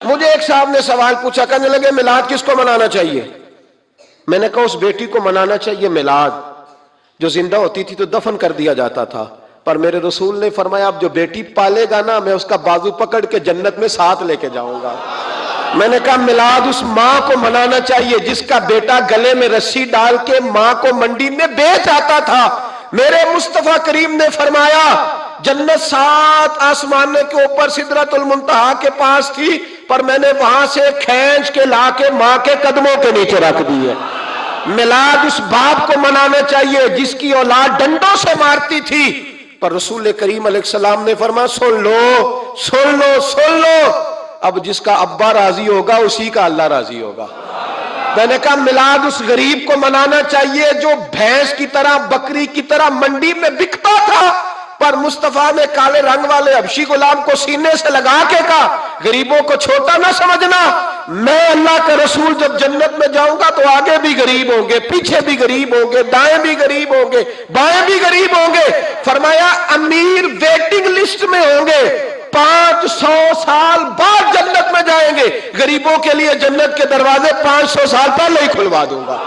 مجھے ایک صاحب نے سوال پوچھا، کہنے لگے میلاد کس کو منانا چاہیے؟ میں نے کہا اس بیٹی کو منانا چاہیے میلاد جو زندہ ہوتی تھی تو دفن کر دیا جاتا تھا، پر میرے رسول نے فرمایا اب جو بیٹی پالے گا نا میں اس کا بازو پکڑ کے جنت میں ساتھ لے کے جاؤں گا۔ میں نے کہا میلاد اس ماں کو منانا چاہیے جس کا بیٹا گلے میں رسی ڈال کے ماں کو منڈی میں بیچ آتا تھا۔ میرے مصطفیٰ کریم نے فرمایا جنت 7 آسمان کے اوپر سدرۃ المنتہا کے پاس تھی، پر میں نے وہاں سے کھینچ کے لا کے ماں کے قدموں کے نیچے رکھ دی ہے۔ میلاد اس باپ کو منانا چاہیے جس کی اولاد ڈنڈوں سے مارتی تھی، پر رسول کریم علیہ السلام نے فرمایا سن لو سن لو سن لو، اب جس کا ابا راضی ہوگا اسی کا اللہ راضی ہوگا۔ میں نے کہا میلاد اس غریب کو منانا چاہیے جو بھینس کی طرح بکری کی طرح منڈی میں بکتا تھا، پر مصطفیٰ نے کالے رنگ والے حبشی غلام کو سینے سے لگا کے کہا غریبوں کو چھوٹا نہ سمجھنا، میں اللہ کا رسول جب جنت میں جاؤں گا تو آگے بھی غریب ہوں گے، پیچھے بھی غریب ہوں گے، دائیں بھی غریب ہوں گے، بائیں بھی غریب ہوں گے۔ فرمایا امیر ویٹنگ لسٹ میں ہوں گے، 500 سال بعد جنت میں جائیں گے، غریبوں کے لیے جنت کے دروازے 500 سال پہلے ہی کھلوا دوں گا۔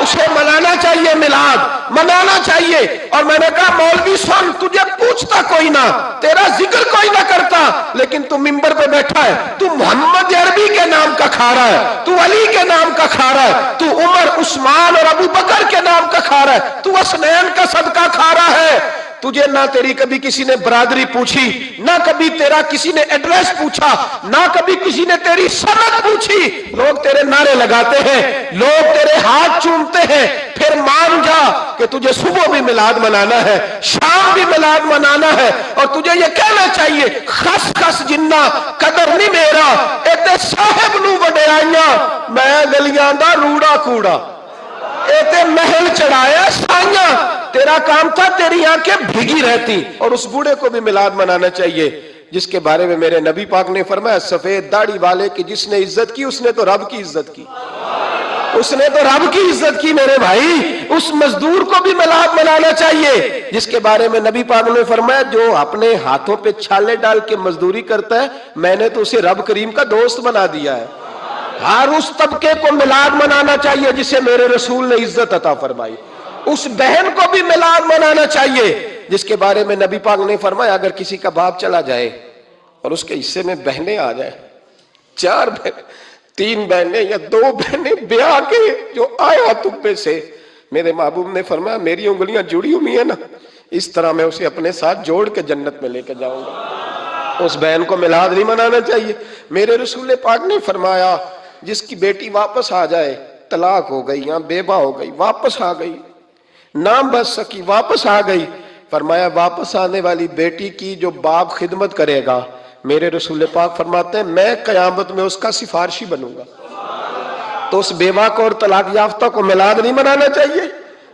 اسے منانا چاہیے، میلاد منانا چاہیے۔ اور میں نے کہا مولوی سن، تجھے پوچھتا کوئی نہ، تیرا ذکر کوئی نہ کرتا، لیکن تو ممبر پہ بیٹھا ہے، تو محمد عربی کے نام کا کھا رہا ہے، تو علی کے نام کا کھا رہا ہے، تو عمر عثمان اور ابو بکر کے نام کا کھا رہا ہے، تو حسنین کا صدقہ کھا رہا ہے۔ تجھے نہ تیری کبھی کسی نے برادری پوچھی، نہ کبھی تیرا کسی نے ایڈریس پوچھا، نہ کبھی کسی نے تیری سند پوچھی، لوگ تیرے نعرے لگاتے ہیں، لوگ تیرے ہاتھ چومتے ہیں۔ پھر مان جا کہ تجھے صبح بھی میلاد منانا ہے، شام بھی میلاد منانا ہے، اور تجھے یہ کہنا چاہیے خس خس جنہ قدر نہیں میرا ایتے صاحب نو وڈیائیاں میں گلیاں دا روڑا کوڑا، ایتے محل چڑھایا سائیاں، تیرا کام تھا تیری آنکھیں بھیگی رہتی۔ اور اس بوڑھے کو بھی میلاد منانا چاہیے جس کے بارے میں میرے نبی پاک نے فرمایا سفید داڑھی والے کی جس نے عزت کی اس نے تو رب کی عزت کی، اس نے تو رب کی عزت کی میرے بھائی۔ اس مزدور کو بھی میلاد منانا چاہیے جس کے بارے میں نبی پاک نے فرمایا جو اپنے ہاتھوں پہ چھالے ڈال کے مزدوری کرتا ہے میں نے تو اسے رب کریم کا دوست بنا دیا ہے۔ ہر اس طبقے کو میلاد منانا چاہیے جسے میرے رسول نے عزت عطا فرمائی۔ اس بہن کو بھی میلاد منانا چاہیے جس کے بارے میں نبی پاک نے فرمایا اگر کسی کا باپ چلا جائے اور اس کے حصے میں بہنیں آ جائیں، 4 بہنیں، 3 بہنیں یا 2 بہنیں بیاہ کے جو آیا تبے سے، میرے محبوب نے فرمایا میری انگلیاں جڑی ہوئی ہیں نا، اس طرح میں اسے اپنے ساتھ جوڑ کے جنت میں لے کے جاؤں گا۔ اس بہن کو میلاد نہیں منانا چاہیے۔ میرے رسول پاک نے فرمایا جس کی بیٹی واپس آ جائے، طلاق ہو گئی یا بیوہ ہو گئی، واپس آ گئی، نہ بچ سکی واپس آ گئی، فرمایا واپس آنے والی بیٹی کی جو باپ خدمت کرے گا میرے رسول پاک فرماتے ہیں میں قیامت میں اس کا سفارشی بنوں گا۔ تو اس بیوہ کو اور طلاق یافتہ کو میلاد نہیں منانا چاہیے؟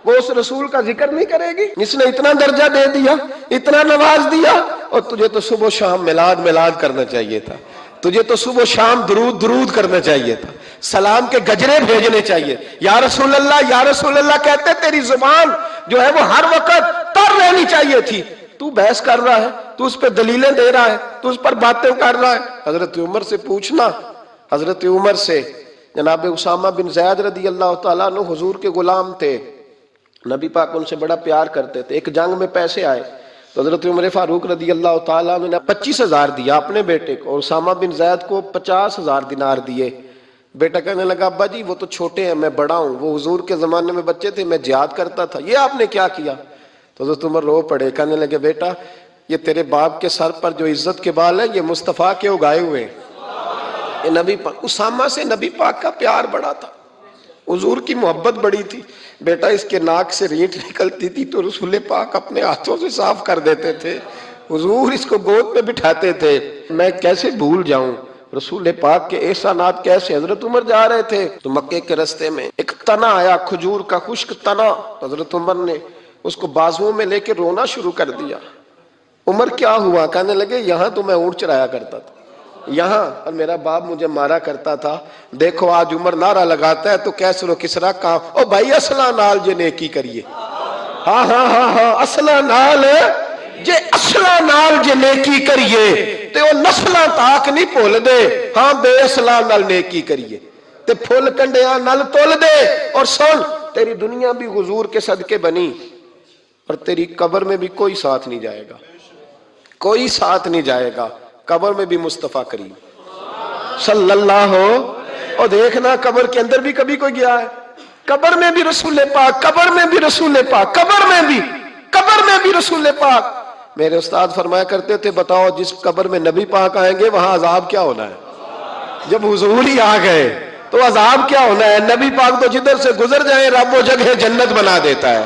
وہ اس رسول کا ذکر نہیں کرے گی جس نے اتنا درجہ دے دیا، اتنا نواز دیا؟ اور تجھے تو صبح و شام میلاد میلاد کرنا چاہیے تھا، تجھے تو صبح و شام درود درود کرنا چاہیے تھا، سلام کے گجرے بھیجنے چاہیے، یا رسول اللہ کہتے تیری زبان جو ہے وہ ہر وقت تر رہنی چاہیے تھی، تو بحث کر رہا ہے، تو اس پہ دلیلیں دے رہا ہے، تو اس پر باتیں کر رہا ہے۔ حضرت عمر سے پوچھنا، حضرت عمر سے، جناب اسامہ بن زید رضی اللہ تعالیٰ عنہ حضور کے غلام تھے، نبی پاک ان سے بڑا پیار کرتے تھے۔ ایک جنگ میں پیسے آئے تو حضرت عمر فاروق رضی اللہ تعالیٰ عنہ نے 25,000 دیا اپنے بیٹے کو، اور اسامہ بن زید کو 50,000 دینار دیے۔ بیٹا کہنے لگا ابا جی وہ تو چھوٹے ہیں میں بڑا ہوں، وہ حضور کے زمانے میں بچے تھے میں جہاد کرتا تھا، یہ آپ نے کیا کیا؟ تو حضرت عمر رو پڑے، کہنے لگے بیٹا یہ تیرے باپ کے سر پر جو عزت کے بال ہیں یہ مصطفیٰ کے اگائے ہوئے ہیں۔ یہ نبی پاک، اسامہ سے نبی پاک کا پیار بڑا تھا، حضور کی محبت بڑی تھی۔ بیٹا اس کے ناک سے رینٹ نکلتی تھی تو رسول پاک اپنے ہاتھوں سے صاف کر دیتے تھے، حضور اس کو گود میں بٹھاتے تھے۔ میں کیسے بھول جاؤں رسول پاک کے احسانات کیسے۔ حضرت عمر جا رہے تھے تو مکے کے رستے میں ایک تنا آیا، کھجور کا خشک تنا، حضرت عمر نے اس کو بازوؤں میں لے کے رونا شروع کر دیا۔ عمر کیا ہوا؟ کہنے لگے یہاں تو میں اونٹ چرایا کرتا تھا، یہاں، اور میرا باپ مجھے مارا کرتا تھا، دیکھو آج عمر نعرہ لگاتا ہے تو کیسر و کسرا کام، او بھائی اصلہ نال جے نیکی کریے، ہاں اصلہ نال جے، اصلہ نال جے نیکی کریے، تے وہ نسلاں تاک نہیں بھول دے ہاں بے اسلام نال نیکی کریے تے پھل کنڈیاں نال تول دے. اور سن تیری دنیا بھی حضور کے صدقے بنی اور تیری قبر میں بھی کوئی ساتھ نہیں جائے گا, کوئی ساتھ نہیں جائے گا. قبر میں بھی مصطفیٰ کریم صلی اللہ ہو. اور دیکھنا قبر کے اندر بھی کبھی کوئی گیا ہے؟ قبر میں بھی رسول پاک, قبر میں بھی رسول پاک, قبر میں بھی رسول پاک. میرے استاد فرمایا کرتے تھے بتاؤ جس قبر میں نبی پاک آئیں گے وہاں عذاب کیا ہونا ہے؟ جب حضور ہی آ گئے تو عذاب کیا ہونا ہے؟ نبی پاک تو جدھر سے گزر جائیں رب وہ جگہ جنت بنا دیتا ہے.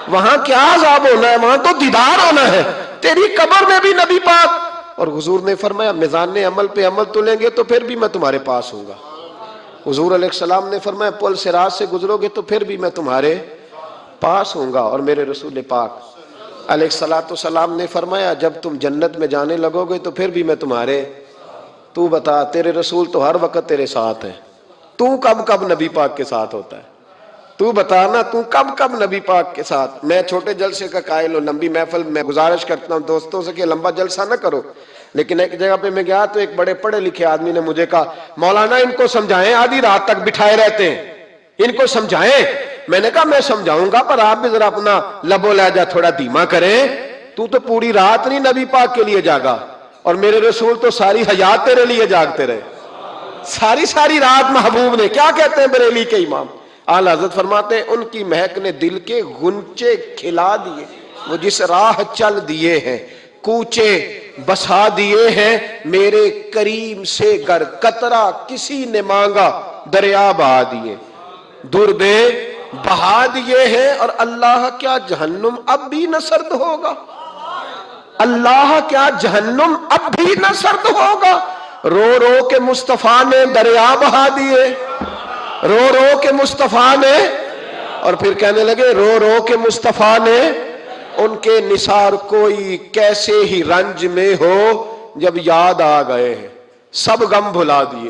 وہاں کیا عذاب ہونا ہے؟ وہاں تو دیدار ہونا ہے. تیری قبر میں بھی نبی پاک. اور حضور نے فرمایا میزان عمل پہ عمل تلیں گے تو پھر بھی میں تمہارے پاس ہوں گا. حضور علیہ السلام نے فرمایا پل صراط سے گزرو گے تو پھر بھی میں تمہارے پاس ہوں گا. اور میرے رسول پاک علیہ السلام نے فرمایا جب تم جنت میں جانے لگو گے تو پھر بھی میں تمہارے. تو بتا تیرے رسول تو ہر وقت تیرے ساتھ ہیں, تو کب کب نبی پاک کے ساتھ ہوتا ہے؟ تو بتا نا تو کب کب نبی پاک کے ساتھ؟ میں چھوٹے جلسے کا قائل ہوں, لمبی محفل میں گزارش کرتا ہوں دوستوں سے کہ لمبا جلسہ نہ کرو. لیکن ایک جگہ پہ میں گیا تو ایک بڑے پڑھے لکھے آدمی نے مجھے کہا مولانا ان کو سمجھائیں, آدھی رات تک بٹھائے رہتے ہیں, ان کو سمجھائیں. میں نے کہا میں سمجھاؤں گا پر آپ بھی ذرا اپنا لب و لہجہ تھوڑا دھیما کریں. تو پوری رات نہیں نبی پاک کے لیے جاگا اور میرے رسول تو ساری حیات تیرے لیے جاگتے رہے, ساری رات محبوب نے. کیا کہتے ہیں بریلی کے امام اعلیٰ حضرت فرماتے ہیں ان کی مہک نے دل کے غنچے کھلا دیے, وہ جس راہ چل دیے ہیں کوچے بسا دیے ہیں, میرے کریم سے گر قطرہ کسی نے مانگا دریا بہا دیے, دربے بہا دیے ہیں. اور اللہ کیا جہنم اب بھی نہ سرد ہوگا؟ اللہ کیا جہنم اب بھی نہ سرد ہوگا؟ رو رو کے مصطفیٰ نے دریا بہا دیے, رو رو کے مصطفیٰ نے. اور پھر کہنے لگے رو رو کے مصطفیٰ نے ان کے نثار کوئی کیسے ہی رنج میں ہو جب یاد آ گئے ہیں سب غم بھلا دیے.